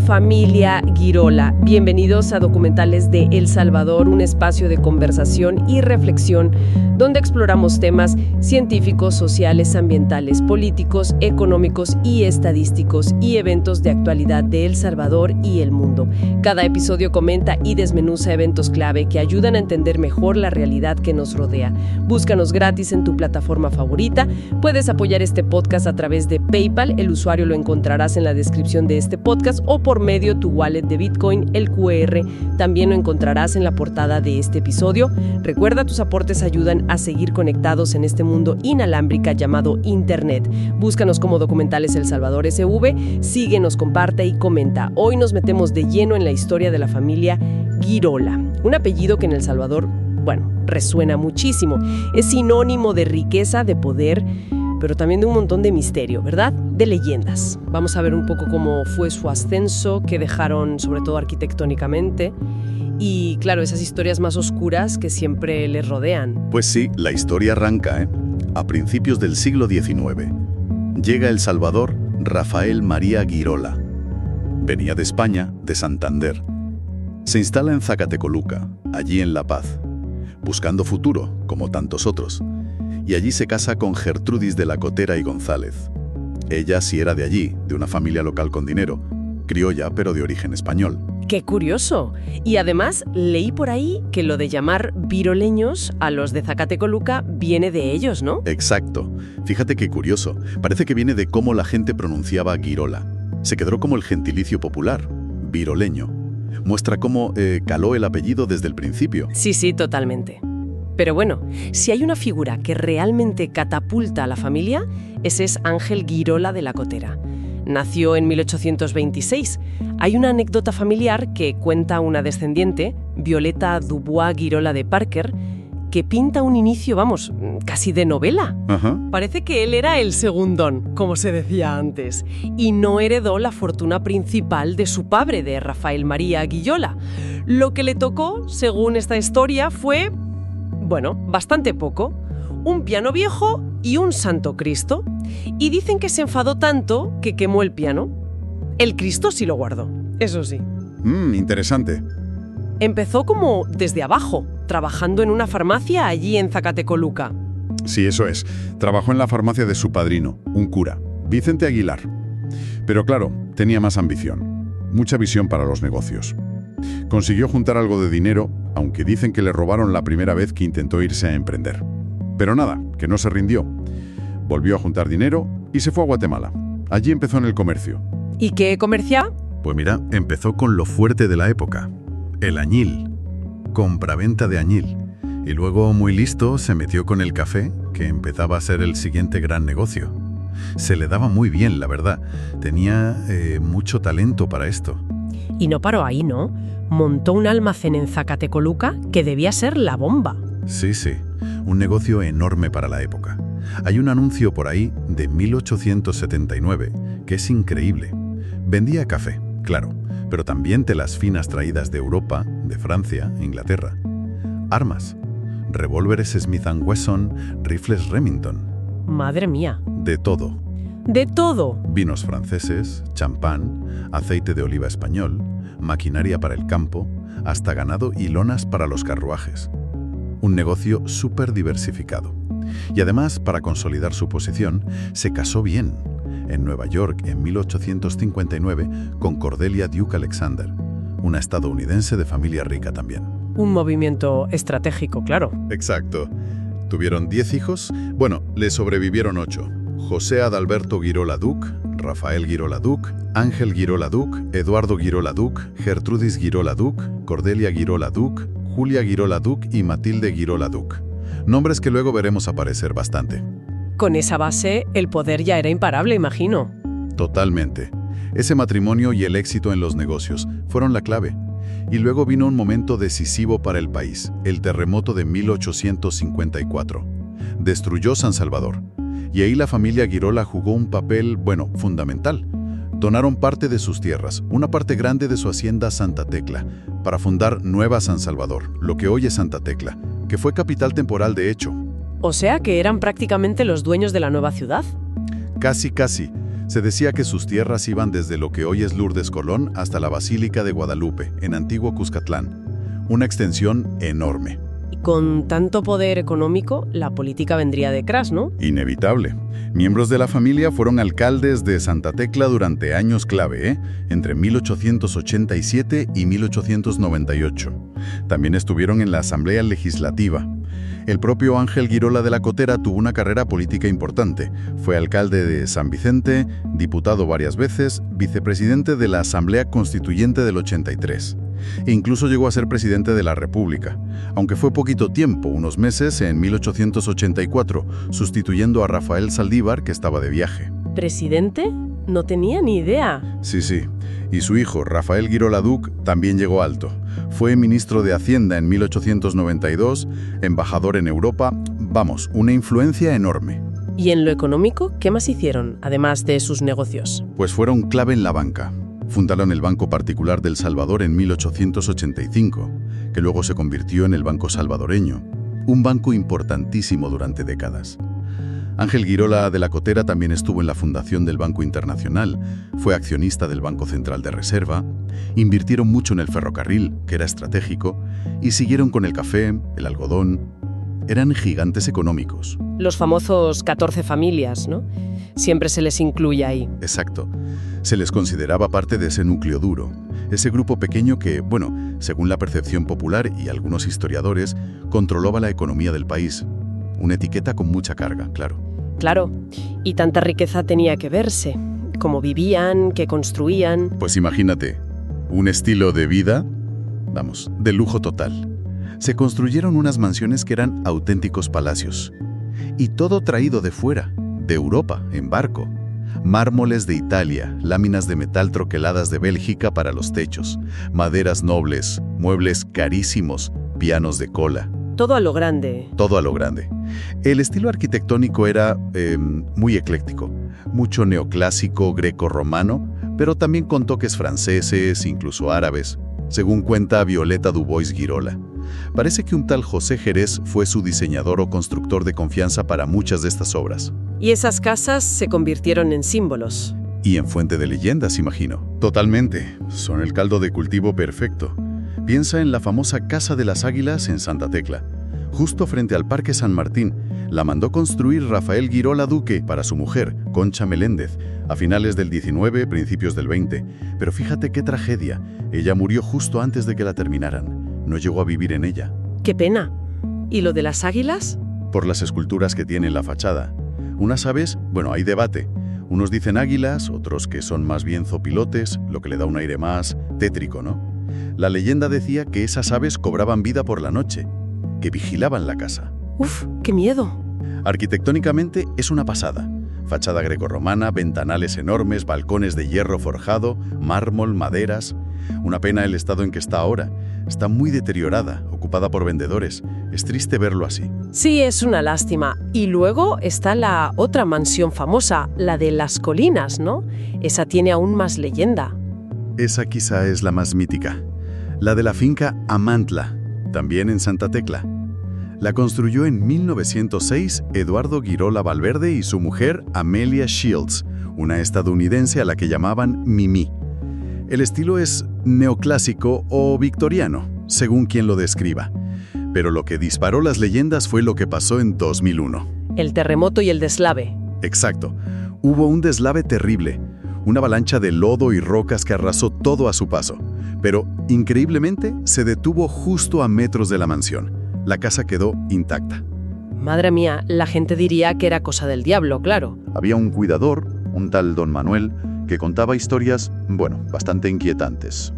familia Girola. Bienvenidos a Documentales de El Salvador, un espacio de conversación y reflexión donde exploramos temas científicos, sociales, ambientales, políticos, económicos y estadísticos y eventos de actualidad de El Salvador y el mundo. Cada episodio comenta y desmenuza eventos clave que ayudan a entender mejor la realidad que nos rodea. Búscanos gratis en tu plataforma favorita. Puedes apoyar este podcast a través de PayPal. El usuario lo encontrarás en la descripción de este podcast o por medio de tu wallet de Bitcoin, el QR. También lo encontrarás en la portada de este episodio. Recuerda, tus aportes ayudan a seguir conectados en este mundo inalámbrica llamado Internet. Búscanos como Documentales El Salvador SV, síguenos, comparte y comenta. Hoy nos metemos de lleno en la historia de la familia Girola, un apellido que en El Salvador, resuena muchísimo. Es sinónimo de riqueza, de poder, pero también de un montón de misterio, ¿verdad? De leyendas. Vamos a ver un poco cómo fue su ascenso, qué dejaron, sobre todo arquitectónicamente, y claro, esas historias más oscuras que siempre les rodean. Pues sí, la historia arranca, a principios del siglo XIX. Llega a El Salvador Rafael María Girola. Venía de España, de Santander. Se instala en Zacatecoluca, allí en La Paz, buscando futuro, como tantos otros. Y allí se casa con Gertrudis de la Cotera y González. Ella sí era de allí, de una familia local con dinero, criolla pero de origen español. ¡Qué curioso! Y además leí por ahí que lo de llamar viroleños a los de Zacatecoluca viene de ellos, ¿no? Exacto. Fíjate qué curioso. Parece que viene de cómo la gente pronunciaba Girola. Se quedó como el gentilicio popular, viroleño. Muestra cómo caló el apellido desde el principio. Sí, totalmente. Pero bueno, si hay una figura que realmente catapulta a la familia, ese es Ángel Girola de la Cotera. Nació en 1826. Hay una anécdota familiar que cuenta una descendiente, Violeta Dubois Girola de Parker, que pinta un inicio, casi de novela. Ajá. Parece que él era el segundón, como se decía antes, y no heredó la fortuna principal de su padre, de Rafael María Girola. Lo que le tocó, según esta historia, fue, bastante poco. Un piano viejo y un Santo Cristo. Y dicen que se enfadó tanto que quemó el piano. El Cristo sí lo guardó, eso sí. Interesante. Empezó como desde abajo, trabajando en una farmacia allí en Zacatecoluca. Sí, eso es. Trabajó en la farmacia de su padrino, un cura, Vicente Aguilar. Pero claro, tenía más ambición, mucha visión para los negocios. Consiguió juntar algo de dinero, aunque dicen que le robaron la primera vez que intentó irse a emprender. Pero nada, que no se rindió. Volvió a juntar dinero y se fue a Guatemala. Allí empezó en el comercio. ¿Y qué comercia? Pues mira, empezó con lo fuerte de la época, el añil, compraventa de añil. Y luego, muy listo, se metió con el café, que empezaba a ser el siguiente gran negocio. Se le daba muy bien, la verdad. Tenía mucho talento para esto. Y no paró ahí, ¿no? Montó un almacén en Zacatecoluca que debía ser la bomba. Sí, un negocio enorme para la época. Hay un anuncio por ahí de 1879 que es increíble. Vendía café, claro, pero también telas finas traídas de Europa, de Francia, Inglaterra. Armas, revólveres Smith & Wesson, rifles Remington. Madre mía. De todo. ¿De todo? Vinos franceses, champán, aceite de oliva español, maquinaria para el campo, hasta ganado y lonas para los carruajes. Un negocio súper diversificado. Y además, para consolidar su posición, se casó bien, en Nueva York en 1859, con Cordelia Duke Alexander, una estadounidense de familia rica también. Un movimiento estratégico, claro. Exacto. Tuvieron 10 hijos. Le sobrevivieron 8. José Adalberto Girola Duc, Rafael Girola Duc, Ángel Girola Duc, Eduardo Girola Duc, Gertrudis Girola Duc, Cordelia Girola Duc, Julia Girola Duc y Matilde Girola Duc. Nombres que luego veremos aparecer bastante. Con esa base, el poder ya era imparable, imagino. Totalmente. Ese matrimonio y el éxito en los negocios fueron la clave. Y luego vino un momento decisivo para el país, el terremoto de 1854. Destruyó San Salvador. Y ahí la familia Girola jugó un papel, fundamental. Donaron parte de sus tierras, una parte grande de su hacienda Santa Tecla, para fundar Nueva San Salvador, lo que hoy es Santa Tecla, que fue capital temporal de hecho. O sea que eran prácticamente los dueños de la nueva ciudad. Casi. Se decía que sus tierras iban desde lo que hoy es Lourdes Colón hasta la Basílica de Guadalupe, en antiguo Cuscatlán. Una extensión enorme. Y con tanto poder económico, la política vendría detrás, ¿no? Inevitable. Miembros de la familia fueron alcaldes de Santa Tecla durante años clave, entre 1887 y 1898. También estuvieron en la Asamblea Legislativa. El propio Ángel Guirola de la Cotera tuvo una carrera política importante. Fue alcalde de San Vicente, diputado varias veces, vicepresidente de la Asamblea Constituyente del 83. E incluso llegó a ser presidente de la República, aunque fue poquito tiempo, unos meses, en 1884, sustituyendo a Rafael Saldívar, que estaba de viaje. ¿Presidente? No tenía ni idea. Sí. Y su hijo, Rafael Guirola Duc, también llegó alto. Fue ministro de Hacienda en 1892, embajador en Europa. Vamos, una influencia enorme. ¿Y en lo económico, qué más hicieron, además de sus negocios? Pues fueron clave en la banca. Fundaron el Banco Particular del Salvador en 1885, que luego se convirtió en el Banco Salvadoreño, un banco importantísimo durante décadas. Ángel Guirola de la Cotera también estuvo en la fundación del Banco Internacional, fue accionista del Banco Central de Reserva, invirtieron mucho en el ferrocarril, que era estratégico, y siguieron con el café, el algodón. Eran gigantes económicos. Los famosos 14 familias, ¿no? Siempre se les incluye ahí. Exacto. Se les consideraba parte de ese núcleo duro, ese grupo pequeño que, según la percepción popular y algunos historiadores, controlaba la economía del país. Una etiqueta con mucha carga, claro. Claro, y tanta riqueza tenía que verse. Cómo vivían, qué construían. Pues imagínate, un estilo de vida, de lujo total. Se construyeron unas mansiones que eran auténticos palacios. Y todo traído de fuera, de Europa, en barco. Mármoles de Italia, láminas de metal troqueladas de Bélgica para los techos, maderas nobles, muebles carísimos, pianos de cola. Todo a lo grande. Todo a lo grande. El estilo arquitectónico era muy ecléctico, mucho neoclásico, greco-romano, pero también con toques franceses, incluso árabes, según cuenta Violeta Dubois Guirola. Parece que un tal José Jerez fue su diseñador o constructor de confianza para muchas de estas obras. Y esas casas se convirtieron en símbolos. Y en fuente de leyendas, imagino. Totalmente. Son el caldo de cultivo perfecto. Piensa en la famosa Casa de las Águilas en Santa Tecla. Justo frente al Parque San Martín, la mandó construir Rafael Guirola Duque para su mujer, Concha Meléndez, a finales del 19, principios del 20. Pero fíjate qué tragedia. Ella murió justo antes de que la terminaran. No llegó a vivir en ella. ¡Qué pena! ¿Y lo de las águilas? Por las esculturas que tiene en la fachada. Unas aves, hay debate. Unos dicen águilas, otros que son más bien zopilotes, lo que le da un aire más tétrico, ¿no? La leyenda decía que esas aves cobraban vida por la noche, que vigilaban la casa. ¡Uf, qué miedo! Arquitectónicamente es una pasada. Fachada grecorromana, ventanales enormes, balcones de hierro forjado, mármol, maderas. Una pena el estado en que está ahora. Está muy deteriorada, ocupada por vendedores. Es triste verlo así. Sí, es una lástima. Y luego está la otra mansión famosa, la de Las Colinas, ¿no? Esa tiene aún más leyenda. Esa quizá es la más mítica. La de la finca Amantla, también en Santa Tecla. La construyó en 1906 Eduardo Guirola Valverde y su mujer Amelia Shields, una estadounidense a la que llamaban Mimi. El estilo es neoclásico o victoriano, según quien lo describa. Pero lo que disparó las leyendas fue lo que pasó en 2001. El terremoto y el deslave. Exacto. Hubo un deslave terrible, una avalancha de lodo y rocas que arrasó todo a su paso. Pero, increíblemente, se detuvo justo a metros de la mansión. La casa quedó intacta. Madre mía, la gente diría que era cosa del diablo, claro. Había un cuidador, un tal don Manuel, que contaba historias, bastante inquietantes.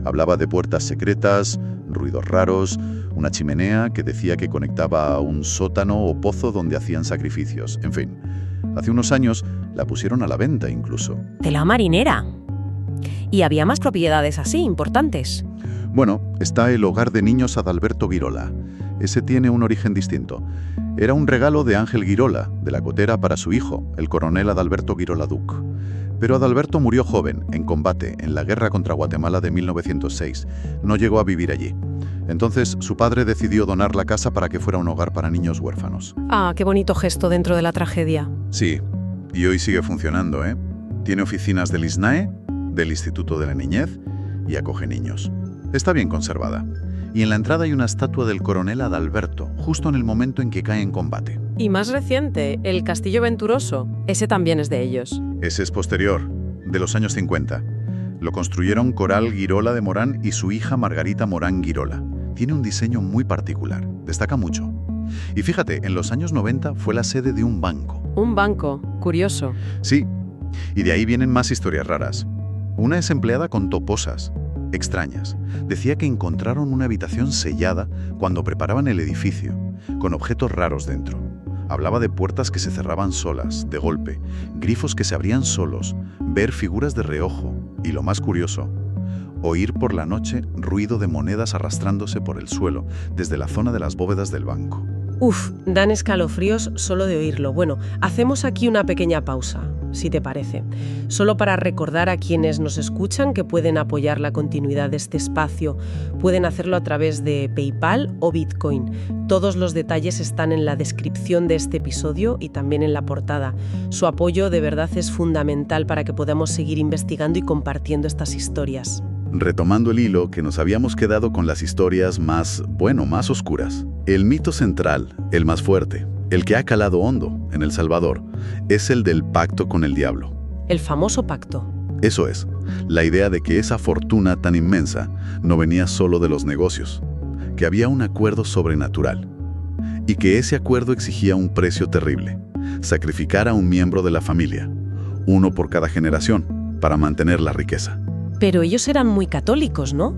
Hablaba de puertas secretas, ruidos raros, una chimenea que decía que conectaba a un sótano o pozo donde hacían sacrificios. En fin, hace unos años la pusieron a la venta incluso. Tela marinera. ¿Y había más propiedades así, importantes? Está el hogar de niños Adalberto Guirola. Ese tiene un origen distinto. Era un regalo de Ángel Guirola, de la Cotera, para su hijo, el coronel Adalberto Guirola Duc. Pero Adalberto murió joven, en combate, en la guerra contra Guatemala de 1906. No llegó a vivir allí. Entonces, su padre decidió donar la casa para que fuera un hogar para niños huérfanos. Ah, qué bonito gesto dentro de la tragedia. Sí, y hoy sigue funcionando, Tiene oficinas del ISNAE, del Instituto de la Niñez y acoge niños. Está bien conservada. Y en la entrada hay una estatua del coronel Adalberto, justo en el momento en que cae en combate. Y más reciente, el Castillo Venturoso. Ese también es de ellos. Ese es posterior, de los años 50. Lo construyeron Coral Guirola de Morán y su hija Margarita Morán Guirola. Tiene un diseño muy particular, destaca mucho. Y fíjate, en los años 90 fue la sede de un banco. Un banco, curioso. Sí, y de ahí vienen más historias raras. Una es empleada con toposas, extrañas. Decía que encontraron una habitación sellada cuando preparaban el edificio, con objetos raros dentro. Hablaba de puertas que se cerraban solas, de golpe, grifos que se abrían solos, ver figuras de reojo y, lo más curioso, oír por la noche ruido de monedas arrastrándose por el suelo desde la zona de las bóvedas del banco. Uf, dan escalofríos solo de oírlo. Bueno, hacemos aquí una pequeña pausa, si te parece. Solo para recordar a quienes nos escuchan que pueden apoyar la continuidad de este espacio. Pueden hacerlo a través de PayPal o Bitcoin. Todos los detalles están en la descripción de este episodio y también en la portada. Su apoyo de verdad es fundamental para que podamos seguir investigando y compartiendo estas historias. Retomando el hilo que nos habíamos quedado con las historias más oscuras. El mito central, el más fuerte, el que ha calado hondo en El Salvador, es el del pacto con el diablo. El famoso pacto. Eso es, la idea de que esa fortuna tan inmensa no venía solo de los negocios, que había un acuerdo sobrenatural, y que ese acuerdo exigía un precio terrible, sacrificar a un miembro de la familia, uno por cada generación, para mantener la riqueza. Pero ellos eran muy católicos, ¿no?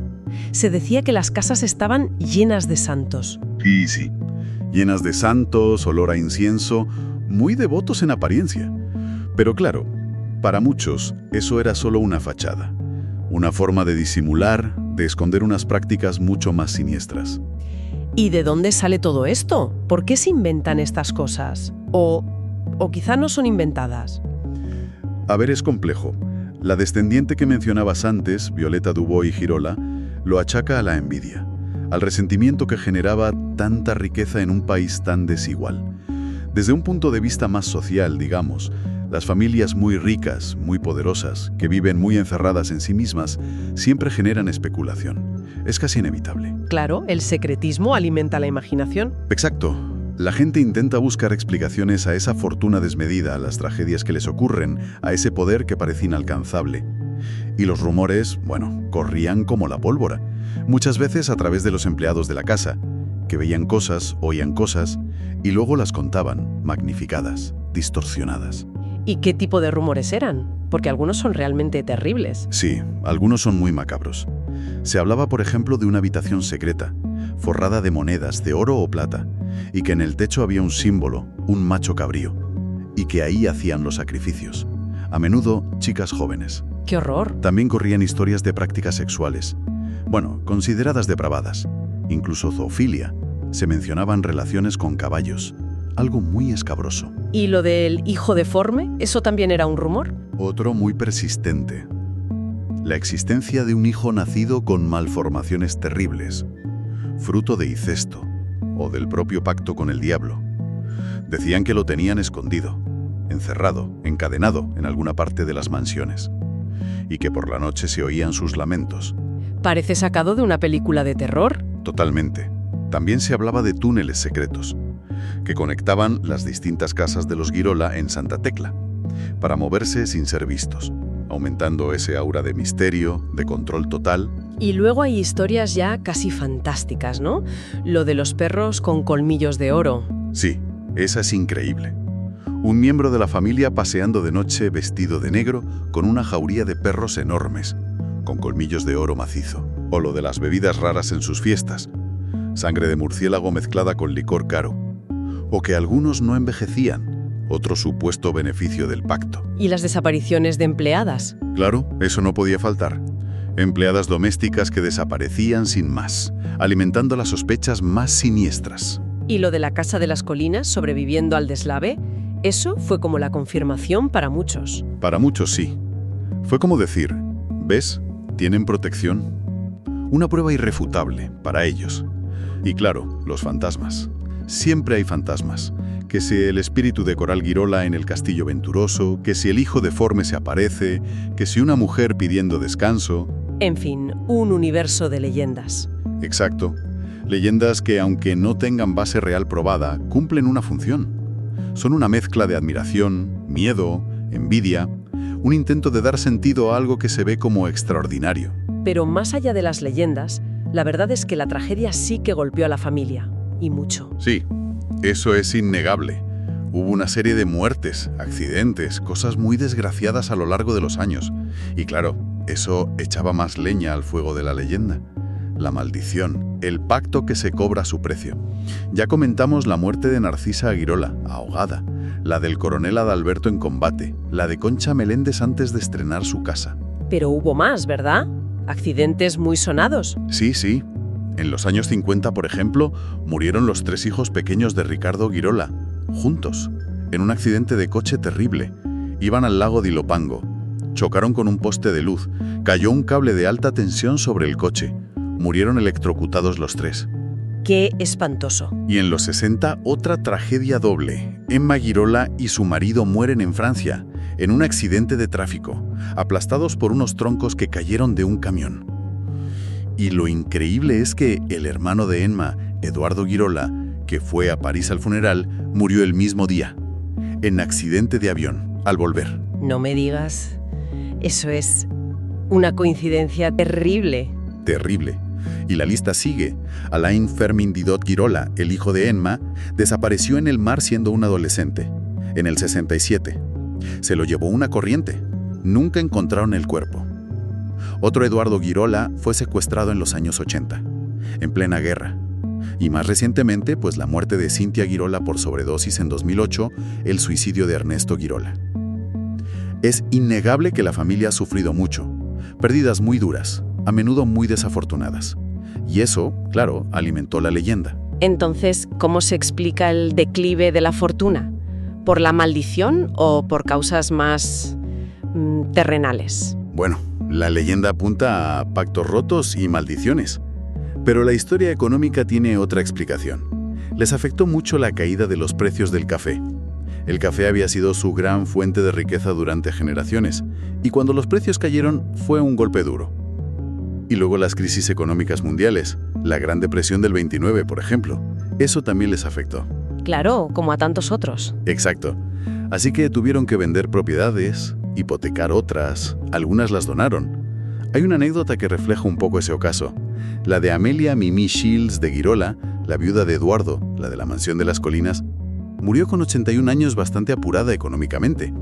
Se decía que las casas estaban llenas de santos. Sí, llenas de santos, olor a incienso, muy devotos en apariencia. Pero claro, para muchos eso era solo una fachada, una forma de disimular, de esconder unas prácticas mucho más siniestras. ¿Y de dónde sale todo esto? ¿Por qué se inventan estas cosas? O quizá no son inventadas. A ver, es complejo. La descendiente que mencionabas antes, Violeta Dubois Girola, lo achaca a la envidia, al resentimiento que generaba tanta riqueza en un país tan desigual. Desde un punto de vista más social, digamos, las familias muy ricas, muy poderosas, que viven muy encerradas en sí mismas, siempre generan especulación. Es casi inevitable. Claro, el secretismo alimenta la imaginación. Exacto. La gente intenta buscar explicaciones a esa fortuna desmedida, a las tragedias que les ocurren, a ese poder que parece inalcanzable. Y los rumores, corrían como la pólvora, muchas veces a través de los empleados de la casa, que veían cosas, oían cosas, y luego las contaban, magnificadas, distorsionadas. ¿Y qué tipo de rumores eran? Porque algunos son realmente terribles. Sí, algunos son muy macabros. Se hablaba, por ejemplo, de una habitación secreta, forrada de monedas de oro o plata, y que en el techo había un símbolo, un macho cabrío, y que ahí hacían los sacrificios, a menudo chicas jóvenes. ¡Qué horror! También corrían historias de prácticas sexuales, consideradas depravadas, incluso zoofilia. Se mencionaban relaciones con caballos, algo muy escabroso. ¿Y lo del hijo deforme? ¿Eso también era un rumor? Otro muy persistente. La existencia de un hijo nacido con malformaciones terribles, fruto de incesto o del propio pacto con el diablo. Decían que lo tenían escondido, encerrado, encadenado en alguna parte de las mansiones, y que por la noche se oían sus lamentos. Parece sacado de una película de terror. Totalmente. También se hablaba de túneles secretos, que conectaban las distintas casas de los Girola en Santa Tecla, para moverse sin ser vistos, aumentando ese aura de misterio, de control total. Y luego hay historias ya casi fantásticas, ¿no? Lo de los perros con colmillos de oro. Sí, esa es increíble. Un miembro de la familia paseando de noche vestido de negro con una jauría de perros enormes, con colmillos de oro macizo. O lo de las bebidas raras en sus fiestas, sangre de murciélago mezclada con licor caro. O que algunos no envejecían, otro supuesto beneficio del pacto. ¿Y las desapariciones de empleadas? Claro, eso no podía faltar. Empleadas domésticas que desaparecían sin más, alimentando las sospechas más siniestras. ¿Y lo de la Casa de las Colinas sobreviviendo al deslave? Eso fue como la confirmación para muchos. Para muchos sí. Fue como decir, ¿ves? Tienen protección. Una prueba irrefutable para ellos. Y claro, los fantasmas. Siempre hay fantasmas Que si el espíritu de Coral Girola en el castillo venturoso, que si el hijo deforme se aparece, que si una mujer pidiendo descanso. En fin, un universo de leyendas. Exacto. Leyendas que, aunque no tengan base real probada, cumplen una función. Son una mezcla de admiración, miedo, envidia, un intento de dar sentido a algo que se ve como extraordinario. Pero más allá de las leyendas, la verdad es que la tragedia sí que golpeó a la familia, y mucho. Sí, eso es innegable. Hubo una serie de muertes, accidentes, cosas muy desgraciadas a lo largo de los años. Y claro, eso echaba más leña al fuego de la leyenda. La maldición, el pacto que se cobra a su precio. Ya comentamos la muerte de Narcisa Aguirola, ahogada, la del coronel Adalberto en combate, la de Concha Meléndez antes de estrenar su casa. Pero hubo más, ¿verdad? Accidentes muy sonados. Sí, sí. En los años 50, por ejemplo, murieron los 3 hijos pequeños de Ricardo Girola, juntos, en un accidente de coche terrible. Iban al lago de Ilopango. Chocaron con un poste de luz. Cayó un cable de alta tensión sobre el coche. Murieron electrocutados los 3. ¡Qué espantoso! Y en los 60, otra tragedia doble. Emma Girola y su marido mueren en Francia, en un accidente de tráfico, aplastados por unos troncos que cayeron de un camión. Y lo increíble es que el hermano de Emma, Eduardo Girola, que fue a París al funeral, murió el mismo día, en accidente de avión, al volver. No me digas. Eso es una coincidencia terrible. Terrible. Y la lista sigue. Alain Fermin Didot Girola, el hijo de Emma, desapareció en el mar siendo un adolescente, en el 67. Se lo llevó una corriente. Nunca encontraron el cuerpo. Otro Eduardo Girola fue secuestrado en los años 80, en plena guerra. Y más recientemente, pues la muerte de Cintia Girola por sobredosis en 2008, el suicidio de Ernesto Girola. Es innegable que la familia ha sufrido mucho, pérdidas muy duras, a menudo muy desafortunadas. Y eso, claro, alimentó la leyenda. Entonces, ¿cómo se explica el declive de la fortuna? ¿Por la maldición o por causas más terrenales? Bueno, la leyenda apunta a pactos rotos y maldiciones. Pero la historia económica tiene otra explicación. Les afectó mucho la caída de los precios del café. El café había sido su gran fuente de riqueza durante generaciones, y cuando los precios cayeron fue un golpe duro. Y luego las crisis económicas mundiales, la Gran Depresión del 29, por ejemplo, eso también les afectó. Claro, como a tantos otros. Exacto. Así que tuvieron que vender propiedades, hipotecar otras, algunas las donaron. Hay una anécdota que refleja un poco ese ocaso. La de Amelia Mimi Shields de Girola, la viuda de Eduardo, la de la mansión de las colinas, murió con 81 años bastante apurada económicamente.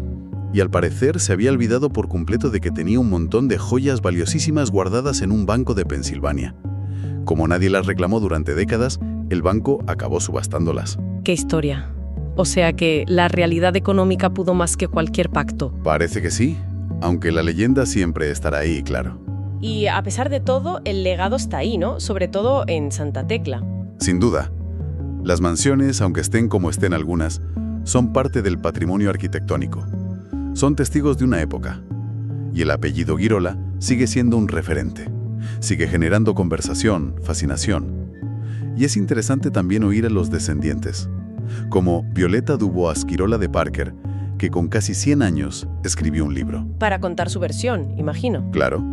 Y al parecer se había olvidado por completo de que tenía un montón de joyas valiosísimas guardadas en un banco de Pensilvania. Como nadie las reclamó durante décadas, el banco acabó subastándolas. ¡Qué historia! O sea que la realidad económica pudo más que cualquier pacto. Parece que sí, aunque la leyenda siempre estará ahí, claro. Y a pesar de todo, el legado está ahí, ¿no? Sobre todo en Santa Tecla. Sin duda. Las mansiones, aunque estén como estén algunas, son parte del patrimonio arquitectónico. Son testigos de una época. Y el apellido Girola sigue siendo un referente. Sigue generando conversación, fascinación. Y es interesante también oír a los descendientes, como Violeta Dubois Girola de Parker, que con casi 100 años escribió un libro. Para contar su versión, imagino. Claro,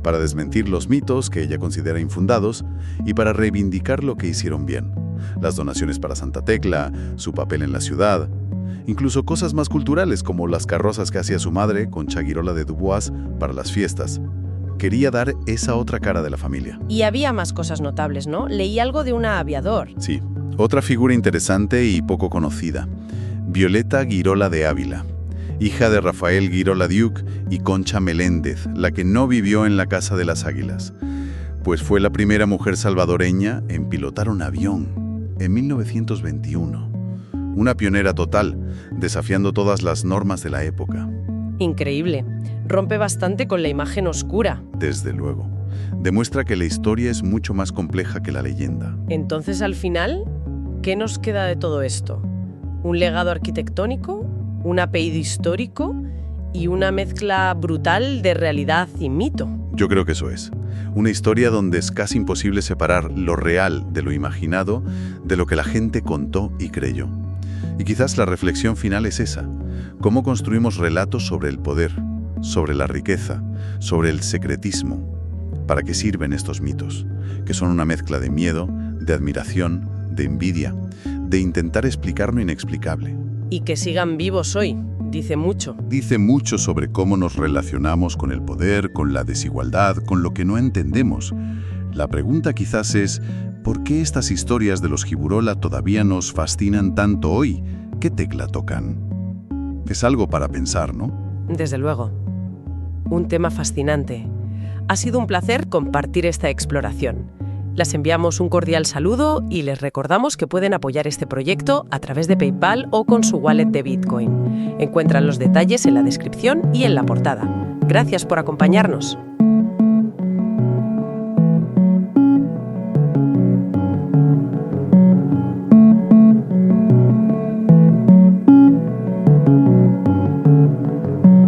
para desmentir los mitos que ella considera infundados y para reivindicar lo que hicieron bien. Las donaciones para Santa Tecla, su papel en la ciudad, incluso cosas más culturales como las carrozas que hacía su madre, Concha Girola de Dubois, para las fiestas. Quería dar esa otra cara de la familia. Y había más cosas notables, ¿no? Leí algo de una aviador. Sí, otra figura interesante y poco conocida. Violeta Girola de Ávila, hija de Rafael Girola Duke y Concha Meléndez, la que no vivió en la Casa de las Águilas, pues fue la primera mujer salvadoreña en pilotar un avión en 1921. Una pionera total, desafiando todas las normas de la época. Increíble. Rompe bastante con la imagen oscura. Desde luego. Demuestra que la historia es mucho más compleja que la leyenda. Entonces, al final, ¿qué nos queda de todo esto? ¿Un legado arquitectónico? ¿Un apellido histórico? ¿Y una mezcla brutal de realidad y mito? Yo creo que eso es. Una historia donde es casi imposible separar lo real de lo imaginado, de lo que la gente contó y creyó. Y quizás la reflexión final es esa. ¿Cómo construimos relatos sobre el poder, sobre la riqueza, sobre el secretismo? ¿Para qué sirven estos mitos? Que son una mezcla de miedo, de admiración, de envidia, de intentar explicar lo inexplicable. Y que sigan vivos hoy, dice mucho. Dice mucho sobre cómo nos relacionamos con el poder, con la desigualdad, con lo que no entendemos. La pregunta quizás es, ¿por qué estas historias de los Giburola todavía nos fascinan tanto hoy? ¿Qué tecla tocan? Es algo para pensar, ¿no? Desde luego. Un tema fascinante. Ha sido un placer compartir esta exploración. Les enviamos un cordial saludo y les recordamos que pueden apoyar este proyecto a través de PayPal o con su wallet de Bitcoin. Encuentran los detalles en la descripción y en la portada. Gracias por acompañarnos.